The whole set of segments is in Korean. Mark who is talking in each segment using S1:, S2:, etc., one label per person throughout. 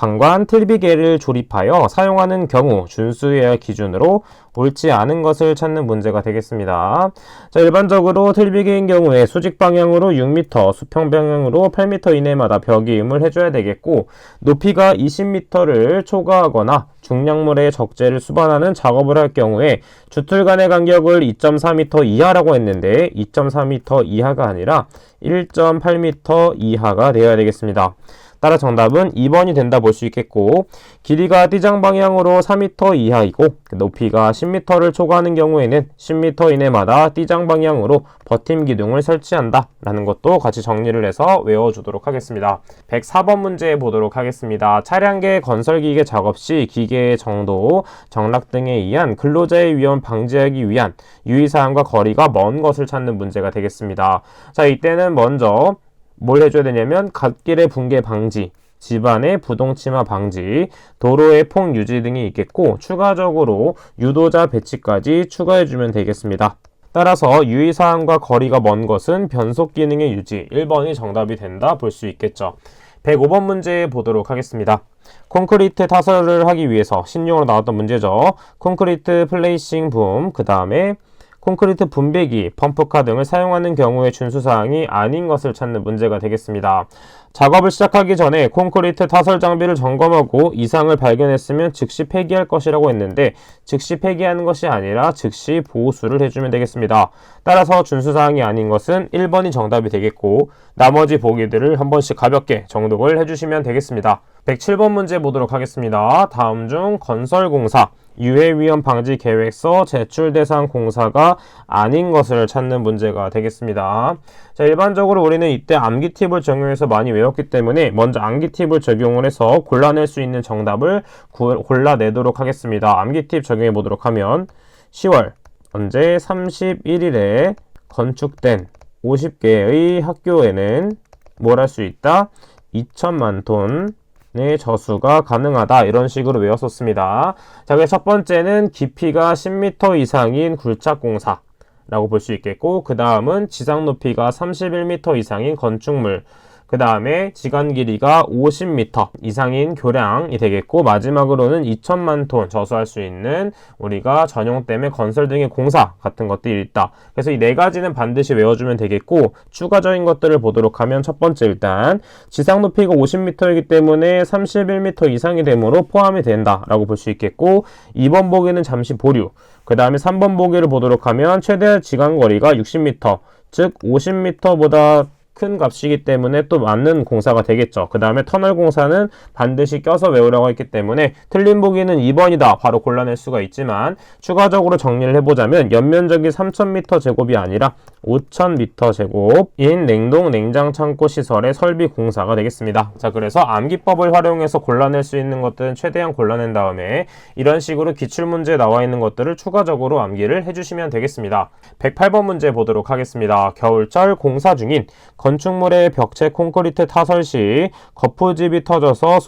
S1: 강관 틀비계를 조립하여 사용하는 경우 준수해야 할 기준으로 옳지 않은 것을 찾는 문제가 되겠습니다. 자, 일반적으로 틀비계인 경우에 수직 방향으로 6m, 수평 방향으로 8m 이내마다 벽이음을 해줘야 되겠고, 높이가 20m를 초과하거나 중량물의 적재를 수반하는 작업을 할 경우에 주틀 간의 간격을 2.4m 이하라고 했는데 2.4m 이하가 아니라 1.8m 이하가 되어야 되겠습니다. 따라 정답은 2번이 된다 볼 수 있겠고, 길이가 띠장 방향으로 4m 이하이고 높이가 10m를 초과하는 경우에는 10m 이내마다 띠장 방향으로 버팀 기둥을 설치한다 라는 것도 같이 정리를 해서 외워주도록 하겠습니다. 104번 문제 보도록 하겠습니다. 차량계 건설기계 작업 시 기계의 정도, 정락 등에 의한 근로자의 위험 방지하기 위한 유의사항과 거리가 먼 것을 찾는 문제가 되겠습니다. 자, 이때는 먼저 뭘 해줘야 되냐면 갓길의 붕괴 방지, 집안의 부동침하 방지, 도로의 폭 유지 등이 있겠고, 추가적으로 유도자 배치까지 추가해주면 되겠습니다. 따라서 유의사항과 거리가 먼 것은 변속 기능의 유지, 1번이 정답이 된다 볼 수 있겠죠. 105번 문제 보도록 하겠습니다. 콘크리트 타설을 하기 위해서 신용으로 나왔던 문제죠. 콘크리트 플레이싱 붐, 그 다음에 콘크리트 분배기, 펌프카 등을 사용하는 경우의 준수사항이 아닌 것을 찾는 문제가 되겠습니다. 작업을 시작하기 전에 콘크리트 타설 장비를 점검하고 이상을 발견했으면 즉시 폐기할 것이라고 했는데 즉시 폐기하는 것이 아니라 즉시 보수를 해주면 되겠습니다. 따라서 준수사항이 아닌 것은 1번이 정답이 되겠고, 나머지 보기들을 한 번씩 가볍게 정독을 해주시면 되겠습니다. 107번 문제 보도록 하겠습니다. 다음 중 건설공사 유해위험 방지 계획서 제출 대상 공사가 아닌 것을 찾는 문제가 되겠습니다. 자, 일반적으로 우리는 이때 암기 팁을 적용해서 많이 외웠기 때문에 먼저 암기 팁을 적용을 해서 골라낼 수 있는 정답을 골라내도록 하겠습니다. 암기 팁 적용해 보도록 하면 10월 언제 31일에 건축된 50개의 학교에는 뭘 할 수 있다? 2천만 톤의 저수가 가능하다, 이런 식으로 외웠었습니다. 자, 그래서 첫 번째는 깊이가 10m 이상인 굴착공사 라고 볼 수 있겠고, 그 다음은 지상 높이가 31m 이상인 건축물, 그 다음에 지간 길이가 50m 이상인 교량이 되겠고, 마지막으로는 2천만 톤 저수할 수 있는 우리가 전용댐의 건설 등의 공사 같은 것들이 있다. 그래서 이 네 가지는 반드시 외워주면 되겠고, 추가적인 것들을 보도록 하면 첫 번째, 일단 지상 높이가 50m이기 때문에 31m 이상이 되므로 포함이 된다 라고 볼 수 있겠고, 2번 보기는 잠시 보류, 그 다음에 3번 보기를 보도록 하면 최대 지간 거리가 60m, 즉 50m보다 큰 값이기 때문에 또 맞는 공사가 되겠죠. 그 다음에 터널 공사는 반드시 껴서 외우라고 했기 때문에 틀린 보기는 2번이다 바로 골라낼 수가 있지만, 추가적으로 정리를 해보자면 연면적이 3000m 제곱이 아니라 5000m 제곱인 냉동 냉장 창고 시설의 설비 공사가 되겠습니다. 자, 그래서 암기법을 활용해서 골라낼 수 있는 것들은 최대한 골라낸 다음에 이런 식으로 기출문제에 나와 있는 것들을 추가적으로 암기를 해주시면 되겠습니다. 108번 문제 보도록 하겠습니다. 겨울철 공사 중인 건축물의 벽체 콘크리트 타설 시 거푸집이 터져서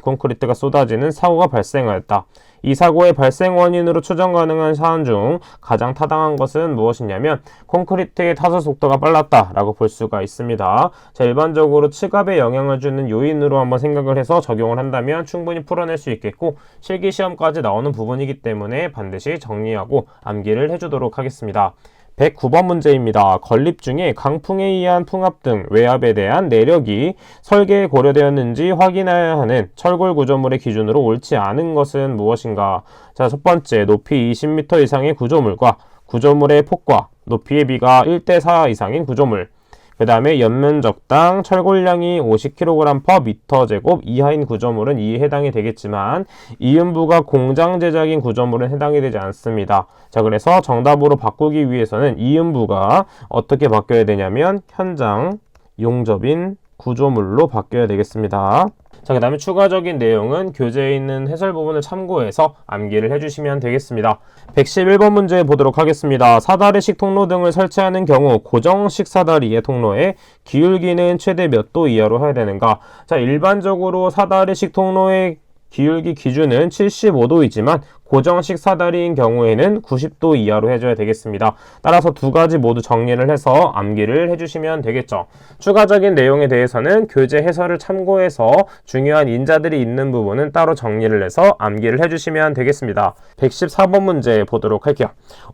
S1: 콘크리트가 쏟아지는 사고가 발생하였다. 이 사고의 발생 원인으로 추정 가능한 사안 중 가장 타당한 것은 무엇이냐면 콘크리트의 타설 속도가 빨랐다 라고 볼 수가 있습니다. 자, 일반적으로 측압에 영향을 주는 요인으로 한번 생각을 해서 적용을 한다면 충분히 풀어낼 수 있겠고, 실기시험까지 나오는 부분이기 때문에 반드시 정리하고 암기를 해주도록 하겠습니다. 109번 문제입니다. 건립 중에 강풍에 의한 풍압 등 외압에 대한 내력이 설계에 고려되었는지 확인해야 하는 철골 구조물의 기준으로 옳지 않은 것은 무엇인가? 자, 첫 번째, 높이 20m 이상의 구조물과 구조물의 폭과 높이의 비가 1대4 이상인 구조물, 그 다음에 연면적당 철골량이 50kg/m² 이하인 구조물은 이에 해당이 되겠지만, 이음부가 공장 제작인 구조물은 해당이 되지 않습니다. 자, 그래서 정답으로 바꾸기 위해서는 이음부가 어떻게 바뀌어야 되냐면 현장 용접인 구조물로 바뀌어야 되겠습니다. 자, 그 다음에 추가적인 내용은 교재에 있는 해설 부분을 참고해서 암기를 해주시면 되겠습니다. 111번 문제 보도록 하겠습니다. 사다리식 통로 등을 설치하는 경우 고정식 사다리의 통로의 기울기는 최대 몇 도 이하로 해야 되는가? 자, 일반적으로 사다리식 통로의 기울기 기준은 75도이지만 고정식 사다리인 경우에는 90도 이하로 해줘야 되겠습니다. 따라서 두 가지 모두 정리를 해서 암기를 해주시면 되겠죠. 추가적인 내용에 대해서는 교재 해설을 참고해서 중요한 인자들이 있는 부분은 따로 정리를 해서 암기를 해주시면 되겠습니다. 114번 문제 보도록 할게요.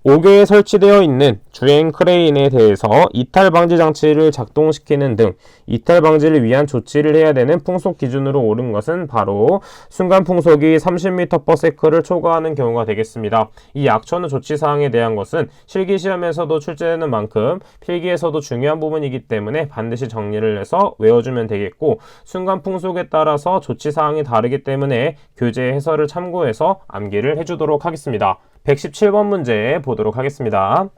S1: 5개에 설치되어 있는 주행 크레인에 대해서 이탈 방지 장치를 작동시키는 등 이탈 방지를 위한 조치를 해야 되는 풍속 기준으로 옳은 것은 바로 순간 풍속이 30m/s를 초과하는 경우가 되겠습니다. 이 약천후 조치사항에 대한 것은 실기시험에서도 출제되는 만큼 필기에서도 중요한 부분이기 때문에 반드시 정리를 해서 외워주면 되겠고, 순간 풍속에 따라서 조치사항이 다르기 때문에 교재 해설을 참고해서 암기를 해주도록 하겠습니다. 117번 문제 보도록 하겠습니다.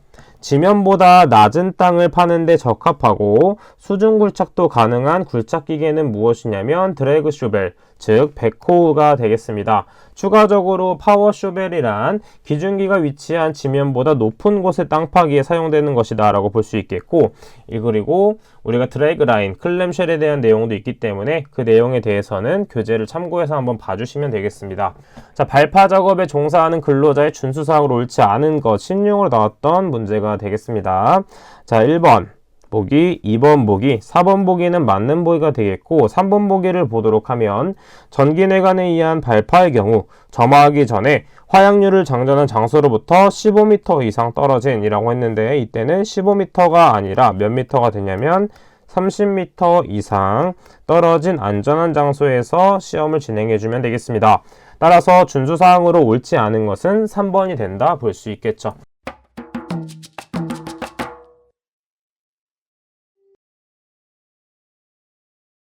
S1: 지면보다 낮은 땅을 파는데 적합하고 수중 굴착도 가능한 굴착 기계는 무엇이냐면 드래그 쇼벨, 즉 백호우가 되겠습니다. 추가적으로 파워 쇼벨이란 기준기가 위치한 지면보다 높은 곳의 땅 파기에 사용되는 것이다 라고 볼 수 있겠고, 그리고 우리가 드래그 라인, 클램쉘에 대한 내용도 있기 때문에 그 내용에 대해서는 교재를 참고해서 한번 봐주시면 되겠습니다. 자, 발파 작업에 종사하는 근로자의 준수사항으로 옳지 않은 것, 신용으로 나왔던 문제가 되겠습니다. 자, 1번 보기, 2번 보기, 4번 보기는 맞는 보기가 되겠고, 3번 보기를 보도록 하면 전기뇌관에 의한 발파의 경우 점화하기 전에 화약류를 장전한 장소로부터 15m 이상 떨어진 이라고 했는데, 이때는 15m가 아니라 몇 미터가 되냐면 30m 이상 떨어진 안전한 장소에서 시험을 진행해 주면 되겠습니다. 따라서 준수사항으로 옳지 않은 것은 3번이 된다 볼 수 있겠죠.